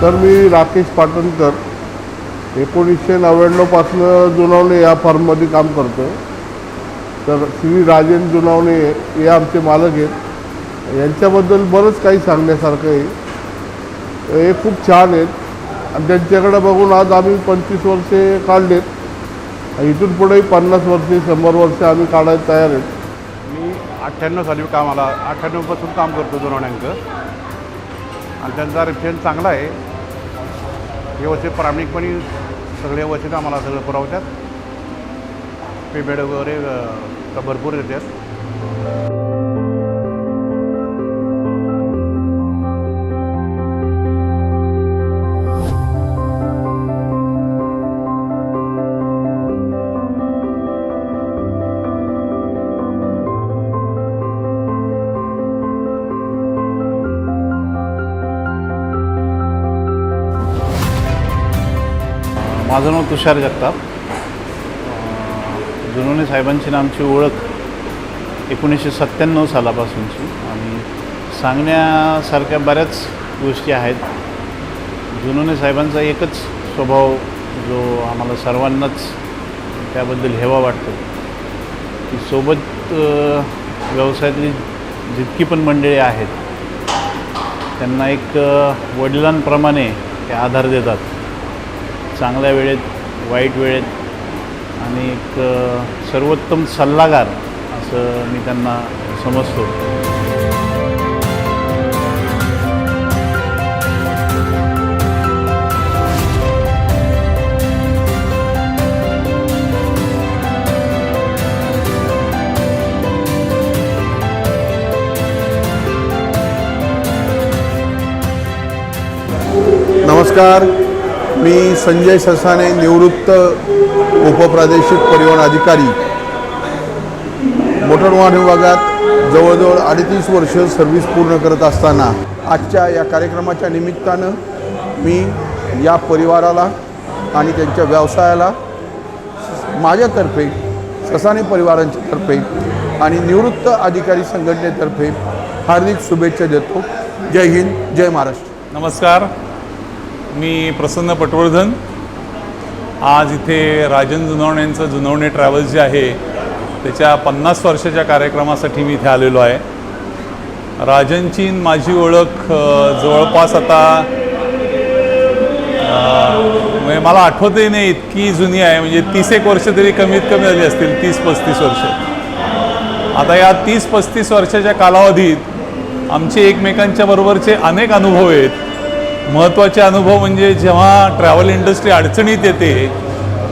तर मी राकेश पाटणकर 1999 पासून जुनवणे या फर्ममध्ये काम करतो. तर श्री राजेंद्र जुनवणे हे आमचे मालक आहेत. यांच्याबद्दल बरंच काही सांगण्यासारखं आहे. हे खूप छान आहेत आणि त्यांच्याकडे बघून आज आम्ही 25 वर्षे काढलेत. इथून पुढेही 50 वर्षे 100 वर्षे आम्ही काढायला तयार आहेत. मी 98 साली कामाला 98 पासून काम करतो जुनवण्यांक आणि त्यांचा रेफरन्स चांगला आहे. व्यवस्थित प्रामाणिकपणे सगळे व्यवस्थित आम्हाला सगळं पुरवतात. पेमेंट वगैरे भरपूर देतात. माझं नाव तुषार जगताप. जुनवणे साहेबांची आमची ओळख 1997 सालापासूनची आणि सांगण्यासारख्या बऱ्याच गोष्टी आहेत. जुनवणे साहेबांचा एकच स्वभाव जो आम्हाला सर्वांनाच त्याबद्दल हेवा वाटतो की सोबत व्यवसायातली जितकी पण मंडळी आहेत त्यांना एक वडिलांप्रमाणे ते आधार देतात. चांगल्या वेळेत, वाईट वेळेत आणि एक सर्वोत्तम सल्लागार असं मी त्यांना समजतो. नमस्कार, मी संजय ससाणे, निवृत्त उपप्रादेशिक परिवहन अधिकारी. मोटर वाहन विभागात जवळजवळ 38 वर्ष सर्व्हिस पूर्ण करत असताना आजच्या या कार्यक्रमाच्या निमित्तानं मी या परिवाराला आणि त्यांच्या व्यवसायाला माझ्यातर्फे, ससाणे परिवारांच्या तर्फे आणि निवृत्त अधिकारी संघटनेतर्फे हार्दिक शुभेच्छा देतो. जय हिंद, जय महाराष्ट्र. नमस्कार, मी प्रसन्न पटवर्धन. आज इथे राजन जुनवण्यांचं जुनवणे ट्रॅव्हल्स जे आहे त्याच्या 50 वर्षाच्या कार्यक्रमासाठी मी इथे आलेलो आहे. राजनची माझी ओळख जवळपास आता म्हणजे मला आठवतही नाही, इतकी जुनी आहे. म्हणजे 30 वर्ष तरी कमीत कमी झाली असतील, 30-35 वर्ष. आता या 30-35 वर्षाच्या कालावधीत आमचे एकमेकांच्या बरोबरचे अनेक अनुभव आहेत. महत्त्वाचे अनुभव म्हणजे जेव्हा ट्रॅव्हल इंडस्ट्री अडचणीत येते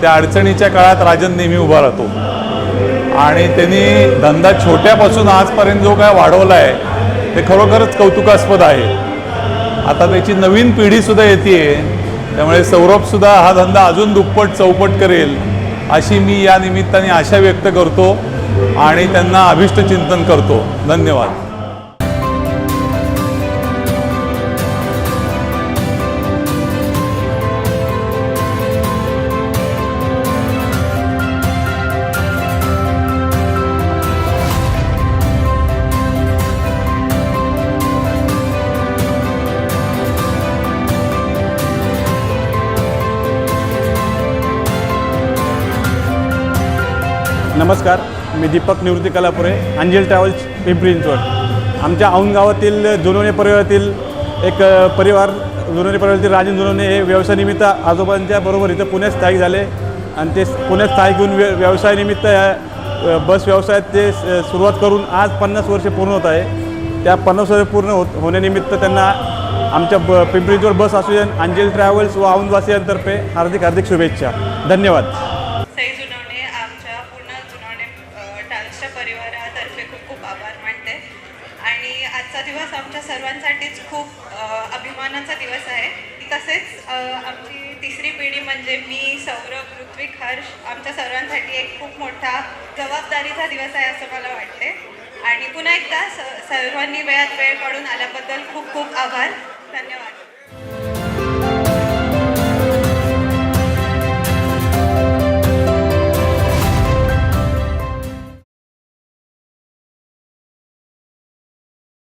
त्या अडचणीच्या काळात राजन नेहमी उभा राहतो आणि त्यांनी धंदा छोट्यापासून आजपर्यंत जो काय वाढवला आहे ते खरोखरच कौतुकास्पद आहे. आता त्याची नवीन पिढीसुद्धा येते, त्यामुळे सौरभसुद्धा हा धंदा अजून दुप्पट चौपट करेल अशी मी या निमित्ताने आशा व्यक्त करतो आणि त्यांना अभिष्टचिंतन करतो. धन्यवाद. नमस्कार, मी दीपक निवृत्ती कलापुरे, अंजल ट्रॅव्हल्स, पिंपरी चिंचवड. आमच्या औंध गावातील जुनवणे परिवारातील एक परिवार, जुनवणे परिवारातील राजन जुनवणे हे व्यवसायानिमित्त आजोबांच्या बरोबर इथं पुण्यात स्थायिक झाले आणि ते पुण्यात स्थायिक होऊन व्यवसायानिमित्त बस व्यवसायात ते सुरुवात करून आज 50 वर्षे पूर्ण होत आहे. त्या 50 वर्ष पूर्ण होण्यानिमित्त त्यांना आमच्या पिंपरी चिंचवड बस असोसिएशन, अंजल ट्रॅव्हल्स व औंधवासियांतर्फे हार्दिक हार्दिक शुभेच्छा. धन्यवाद. ट्रॅव्हल्सच्या परिवारातर्फे खूप खूप आभार मानते आणि आजचा दिवस आमच्या सर्वांसाठीच खूप अभिमानाचा दिवस आहे. तसेच आमची तिसरी पिढी म्हणजे मी, सौरभ, ऋत्विक, हर्ष आमच्या सर्वांसाठी एक खूप मोठा जबाबदारीचा दिवस आहे असं मला वाटते. आणि पुन्हा एकदा सर्वांनी वेळात वेळ काढून आल्याबद्दल खूप खूप आभार. धन्यवाद.